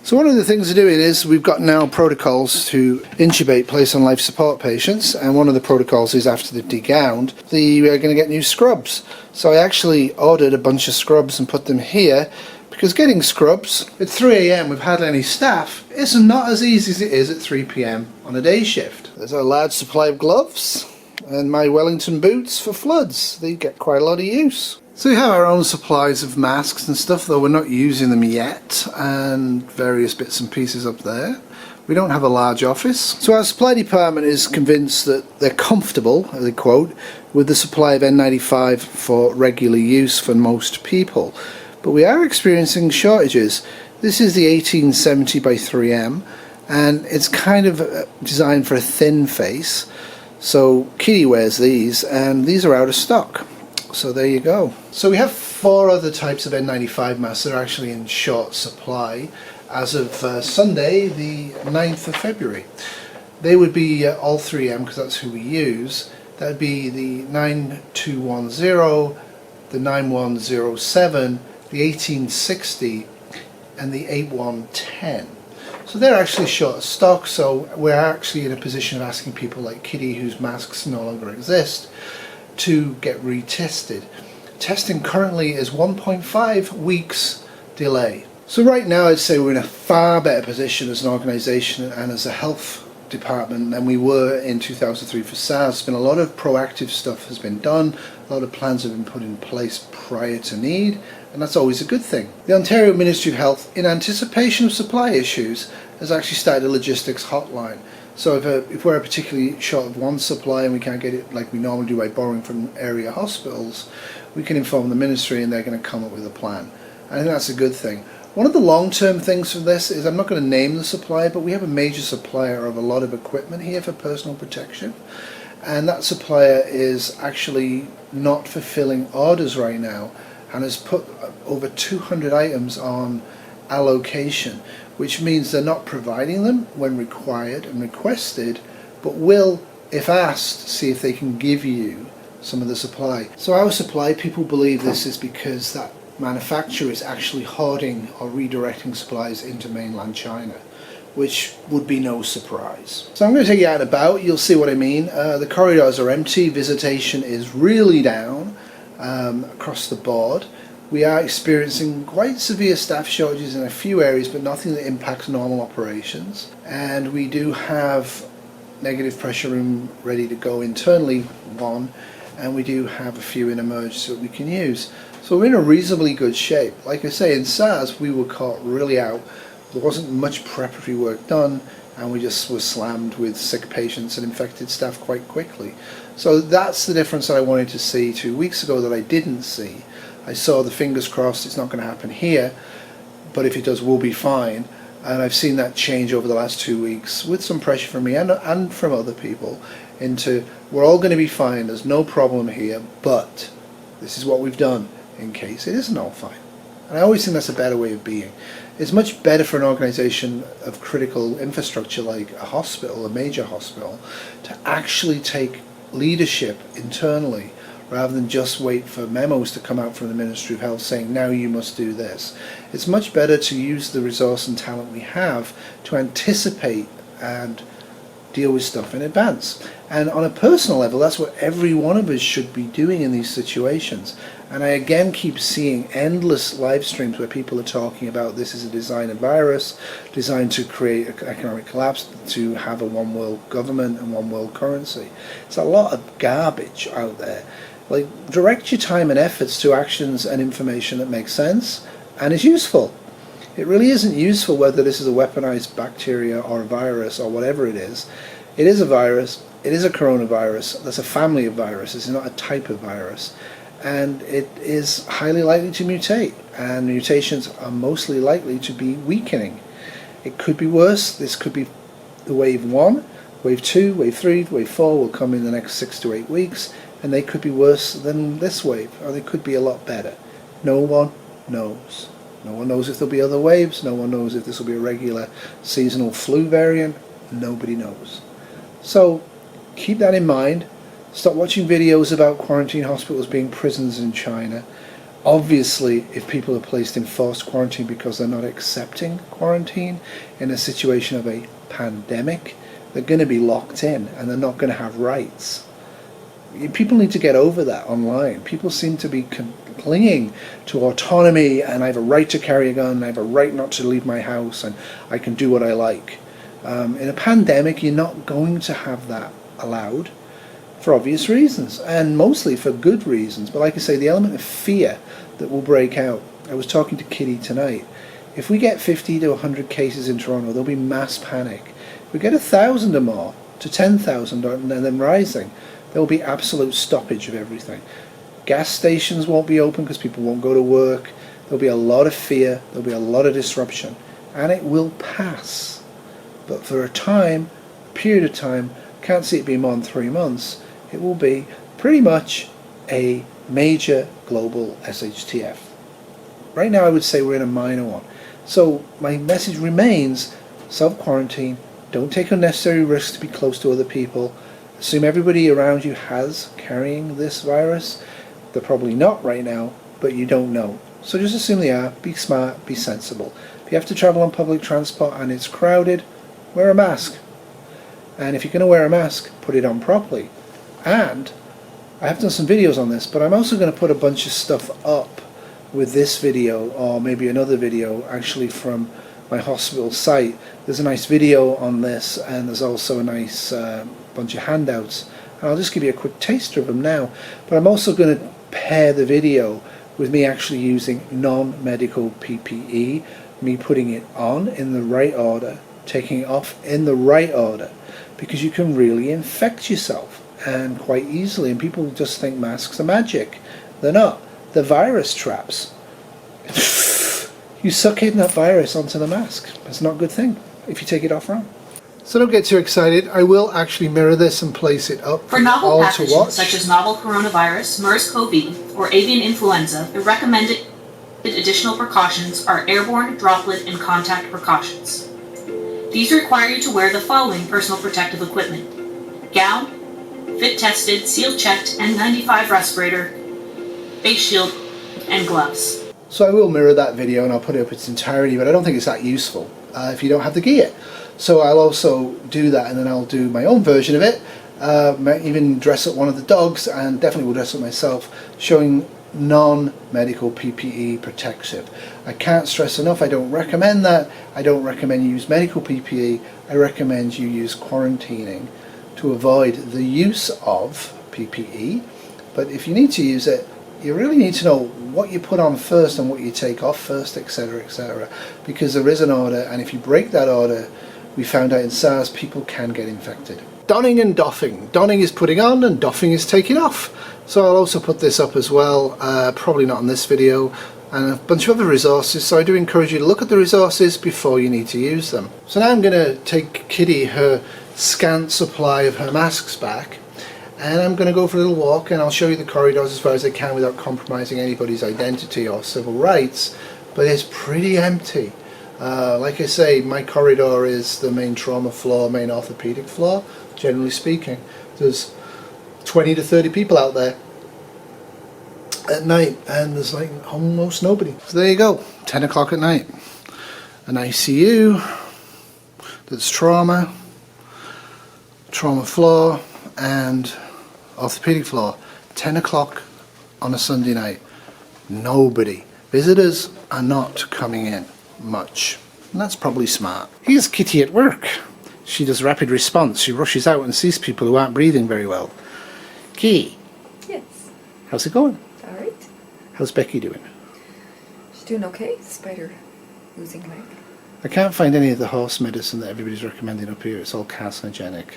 So one of the things we're doing is we've got now protocols to intubate, place on life support patients, and one of the protocols is after they've degowned, we're going to get new scrubs. So I actually ordered a bunch of scrubs and put them here, because getting scrubs at 3 AM with hardly any staff is not as easy as it is at 3 PM on a day shift. There's a large supply of gloves and my Wellington boots for floods. They get quite a lot of use. So we have our own supplies of masks and stuff, though we're not using them yet, and various bits and pieces up there. We don't have a large office. So our supply department is convinced that they're comfortable, as they quote, with the supply of N95 for regular use for most people. But we are experiencing shortages. This is the 1870 by 3M, and it's kind of designed for a thin face. So Kitty wears these, and these are out of stock. So there you go. So we have 4 other types of N95 masks that are actually in short supply as of Sunday, the 9th of February. They would be all 3M, because that's who we use. That would be the 9210, the 9107, the 1860, and the 8110. So they're actually short of stock, so we're actually in a position of asking people like Kitty, whose masks no longer exist, to get retested. Testing currently is 1.5 weeks delay. So right now I'd say we're in a far better position as an organisation and as a health department than we were in 2003 for SARS. There's been a lot of proactive stuff has been done, a lot of plans have been put in place prior to need, and that's always a good thing. The Ontario Ministry of Health, in anticipation of supply issues, has actually started a logistics hotline. So if we're particularly short of one supply and we can't get it like we normally do by borrowing from area hospitals, we can inform the ministry and they're going to come up with a plan. I think that's a good thing. One of the long-term things from this is, I'm not going to name the supplier, but we have a major supplier of a lot of equipment here for personal protection, and that supplier is actually not fulfilling orders right now and has put over 200 items on allocation, which means they're not providing them when required and requested, but will, if asked, see if they can give you some of the supply. So our supply, people believe this is because that manufacturer is actually hoarding or redirecting supplies into mainland China, which would be no surprise. So I'm going to take you out and about, you'll see what I mean. The corridors are empty, visitation is really down across the board. We are experiencing quite severe staff shortages in a few areas, but nothing that impacts normal operations. And we do have negative pressure room ready to go internally, one, and we do have a few in emergency that we can use. So we're in a reasonably good shape. Like I say, in SARS we were caught really out. There wasn't much preparatory work done, and we just were slammed with sick patients and infected staff quite quickly. So that's the difference that I wanted to see 2 weeks ago that I didn't see. I saw the fingers crossed it's not going to happen here, but if it does, we'll be fine. And I've seen that change over the last 2 weeks with some pressure from me and from other people into, we're all going to be fine, there's no problem here, but this is what we've done in case it isn't all fine. And I always think that's a better way of being. It's much better for an organisation of critical infrastructure like a hospital, a major hospital, to actually take leadership internally rather than just wait for memos to come out from the Ministry of Health saying, now you must do this. It's much better to use the resource and talent we have to anticipate and deal with stuff in advance. And on a personal level, that's what every one of us should be doing in these situations. And I again keep seeing endless live streams where people are talking about this is a designer virus designed to create an economic collapse, to have a one world government and one world currency. It's a lot of garbage out there. Like, direct your time and efforts to actions and information that makes sense and is useful. It really isn't useful whether this is a weaponized bacteria or a virus or whatever it is. It is a virus, it is a coronavirus, that's a family of viruses, it's not a type of virus. And it is highly likely to mutate, and mutations are mostly likely to be weakening. It could be worse. This could be the wave 1, wave 2, wave 3, wave 4 will come in the next 6 to 8 weeks, and they could be worse than this wave, or they could be a lot better. No one knows. No one knows if there'll be other waves, no one knows if this will be a regular seasonal flu variant, nobody knows. So keep that in mind. Stop watching videos about quarantine hospitals being prisons in China. Obviously, if people are placed in forced quarantine because they're not accepting quarantine in a situation of a pandemic, they're going to be locked in and they're not going to have rights. People need to get over that online. People seem to be clinging to autonomy, and I have a right to carry a gun, I have a right not to leave my house, and I can do what I like. In a pandemic, you're not going to have that allowed, for obvious reasons, and mostly for good reasons. But like I say, the element of fear that will break out. I was talking to Kitty tonight. If we get 50 to 100 cases in Toronto, there'll be mass panic. If we get 1,000 or more to 10,000 and then rising, there will be absolute stoppage of everything. Gas stations won't be open because people won't go to work. There'll be a lot of fear. There'll be a lot of disruption, and it will pass. But for a period of time, can't see it being more than 3 months. It will be pretty much a major global SHTF. Right now I would say we're in a minor one. So my message remains, self-quarantine, don't take unnecessary risks to be close to other people, assume everybody around you has carrying this virus. They're probably not right now, but you don't know. So just assume they are, be smart, be sensible. If you have to travel on public transport and it's crowded, wear a mask. And if you're going to wear a mask, put it on properly. And I have done some videos on this, but I'm also going to put a bunch of stuff up with this video, or maybe another video actually from my hospital site. There's a nice video on this, and there's also a nice bunch of handouts. And I'll just give you a quick taster of them now. But I'm also going to pair the video with me actually using non-medical PPE, me putting it on in the right order, taking it off in the right order, because you can really infect yourself, and quite easily. And people just think masks are magic. They're not. They're virus traps. You suck in that virus onto the mask. It's not a good thing if you take it off wrong. So don't get too excited. I will actually mirror this and place it up for novel all pathogens to watch. Such as novel coronavirus, MERS-CoV, or avian influenza, the recommended additional precautions are airborne, droplet, and contact precautions. These require you to wear the following personal protective equipment: gown, fit tested, seal checked, N95 respirator, face shield, and gloves. So I will mirror that video and I'll put it up in its entirety, but I don't think it's that useful if you don't have the gear. So I'll also do that, and then I'll do my own version of it, might even dress up one of the dogs, and definitely will dress up myself, showing non-medical PPE protective. I can't stress enough, I don't recommend that. I don't recommend you use medical PPE. I recommend you use quarantining to avoid the use of PPE. But if you need to use it, you really need to know what you put on first and what you take off first, etc., because there is an order, and if you break that order, we found out in SARS people can get infected. Donning and doffing. Donning is putting on and doffing is taking off. So I'll also put this up as well, probably not in this video, and a bunch of other resources. So I do encourage you to look at the resources before you need to use them. So now I'm going to take Kitty her scant supply of her masks back, and I'm going to go for a little walk, and I'll show you the corridors as far as I can without compromising anybody's identity or civil rights. But it's pretty empty. Like I say, my corridor is the main trauma floor, main orthopedic floor. Generally speaking, there's 20 to 30 people out there at night, and there's like almost nobody. So there you go, 10 o'clock at night. An ICU, there's trauma floor, and orthopedic floor. 10 o'clock on a Sunday night. Nobody. Visitors are not coming in much, and that's probably smart. Here's Kitty at work. She does rapid response. She rushes out and sees people who aren't breathing very well. Kitty. Yes. How's it going? All right. How's Becky doing? She's doing okay, despite her losing a leg. I can't find any of the horse medicine that everybody's recommending up here. It's all carcinogenic.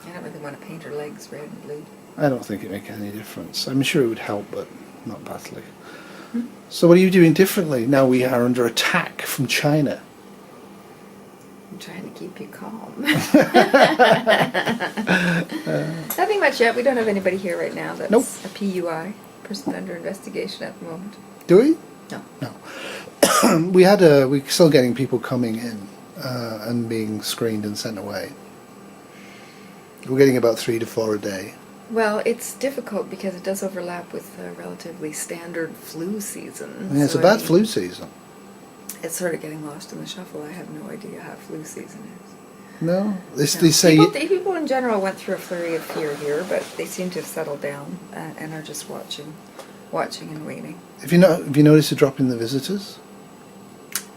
I don't really want to paint her legs red and blue. I don't think it makes any difference. I'm sure it would help, but not badly. So what are you doing differently now we are under attack from China? I'm trying to keep you calm. Nothing much yet. We don't have anybody here right now that's a PUI, person under investigation at the moment. Do we? No. No. We're still getting people coming in and being screened and sent away. We're getting about 3 to 4 a day. Well, it's difficult because it does overlap with a relatively standard flu season. Yeah, it's so a bad I mean, flu season. It's sort of getting lost in the shuffle. I have no idea how flu season is. No? They No. say... People in general went through a flurry of fear here, but they seem to have settled down and are just watching and waiting. Have you noticed a drop in the visitors?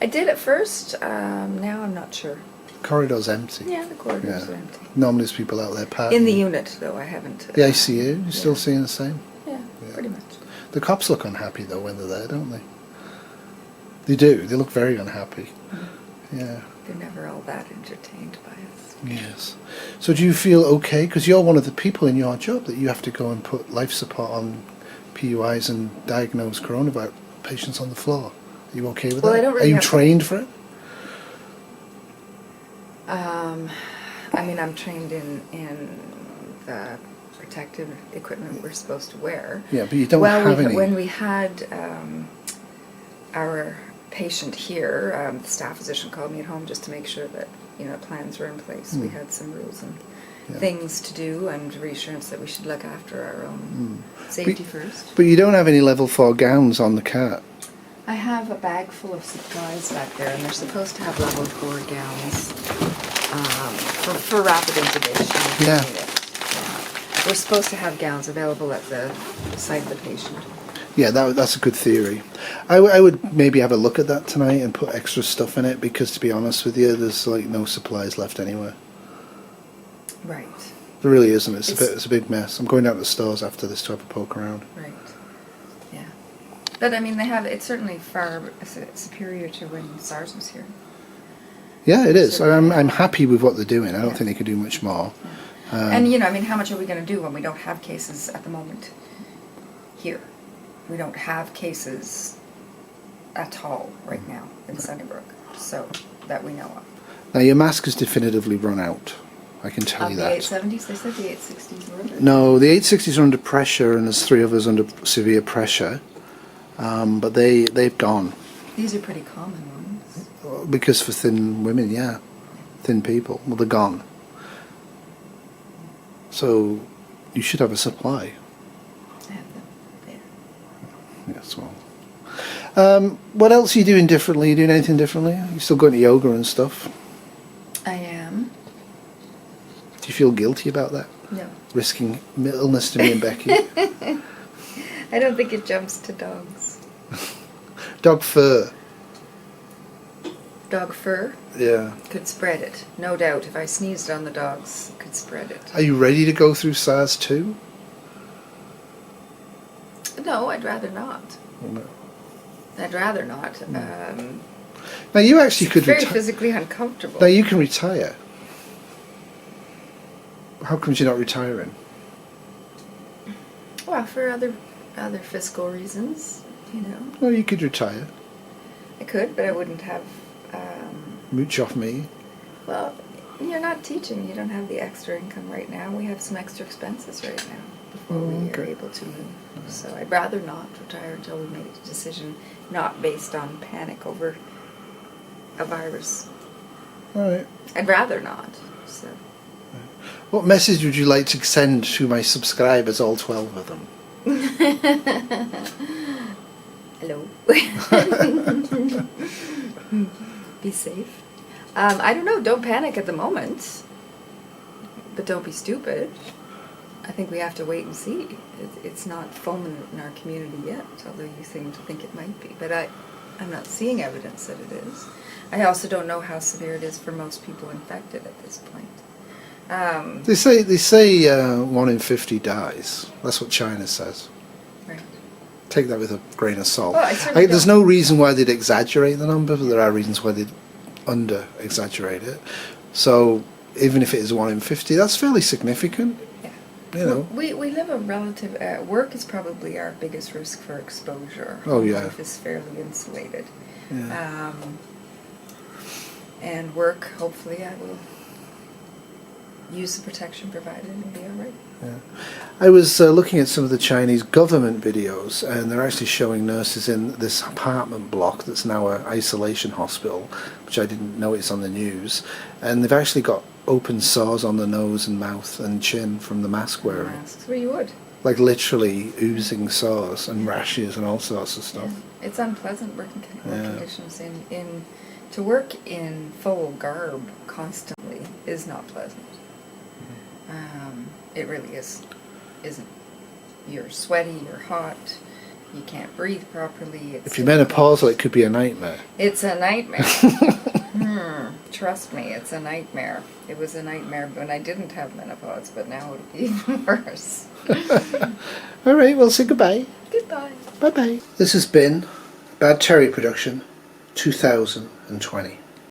I did at first. Now I'm not sure. The corridor's empty. Yeah, the corridors are empty. Normally there's people out there partying. In the unit, though, I haven't. The ICU, you're still yeah. seeing the same? Yeah, pretty much. The cops look unhappy, though, when they're there, don't they? They do. They look very unhappy. Yeah. They're never all that entertained by us. Yes. So do you feel okay? Because you're one of the people in your job that you have to go and put life support on PUIs and diagnose coronavirus patients on the floor. Are you okay with Well, that? I don't really Are you have trained for it? I mean, I'm trained in the protective equipment we're supposed to wear. Yeah, but you don't have any. When we had our patient here, the staff physician called me at home just to make sure that plans were in place. We had some rules and things to do, and reassurance that we should look after our own safety first. But you don't have any level 4 gowns on the cart. I have a bag full of supplies back there, and they're supposed to have level 4 gowns for rapid intubation. if Yeah. needed. Yeah. We're supposed to have gowns available at the site of the patient. Yeah, that's a good theory. I would maybe have a look at that tonight and put extra stuff in it, because to be honest with you, there's like no supplies left anywhere. Right. There really isn't. It's a big mess. I'm going down to the stores after this to have a poke around. Right. Yeah. But I mean, it's certainly far superior to when SARS was here. Yeah, it is. I'm happy with what they're doing. I don't think they could do much more. And I mean, how much are we going to do when we don't have cases at the moment here? We don't have cases at all right now in Sunnybrook, so that we know of. Now your mask has definitively run out. I can tell you The that. 870s? They said the 860s were under. No, the 860s are under pressure, and there's 3 of us under severe pressure. But they've gone. These are pretty common ones. Because for thin women, yeah. Thin people. Well, they're gone. So you should have a supply. I have them there. Yes, well. What else are you doing differently? Are you doing anything differently? Are you still going to yoga and stuff? I am. Do you feel guilty about that? No. Risking illness to me and Becky? I don't think it jumps to dogs. Dog fur. Dog fur Yeah. could spread it, no doubt. If I sneezed on the dogs, it could spread it. Are you ready to go through SARS too? No, I'd rather not. No. I'd rather not. Now you actually could Very retire. physically uncomfortable. Now you can retire. How come you're not retiring? Well, for other fiscal reasons, Well, you could retire. I could, but I wouldn't have. Mooch off me. Well, you're not teaching. You don't have the extra income right now. We have some extra expenses right now before we are able to move. So I'd rather not retire until we make a decision, not based on panic over a virus. All right. I'd rather not. So. What message would you like to send to my subscribers, all 12 of them? Hello. Be safe. I don't know. Don't panic at the moment. But don't be stupid. I think we have to wait and see. It's not foaming in our community yet, although you seem to think it might be. But I'm not seeing evidence that it is. I also don't know how severe it is for most people infected at this point. They say 1 in 50 dies. That's what China says. Right. Take that with a grain of salt. Well, I certainly There's don't. no reason why they'd exaggerate the number, but there are reasons why they'd under-exaggerate it. So even if it is 1 in 50, that's fairly significant. Yeah. You know. We live a relative... work is probably our biggest risk for exposure. Oh, yeah. Life is fairly insulated. Yeah. And work, hopefully, I will use the protection provided and be all right. Yeah. I was looking at some of the Chinese government videos, and they're actually showing nurses in this apartment block that's now an isolation hospital, which I didn't notice on the news, and they've actually got open sores on the nose and mouth and chin from the mask wearing. Masks. Well, you would. Like literally oozing sores and rashes and all sorts of stuff. Yeah. It's unpleasant working Yeah. conditions. To work in full garb constantly is not pleasant. It really isn't. You're sweaty, you're hot, you can't breathe properly. If you're menopausal, it could be a nightmare. It's a nightmare. Trust me, it's a nightmare. It was a nightmare when I didn't have menopause, but now it'll be even worse. All right, well, say goodbye. Goodbye. Bye-bye. This has been Bad Terry Production 2020.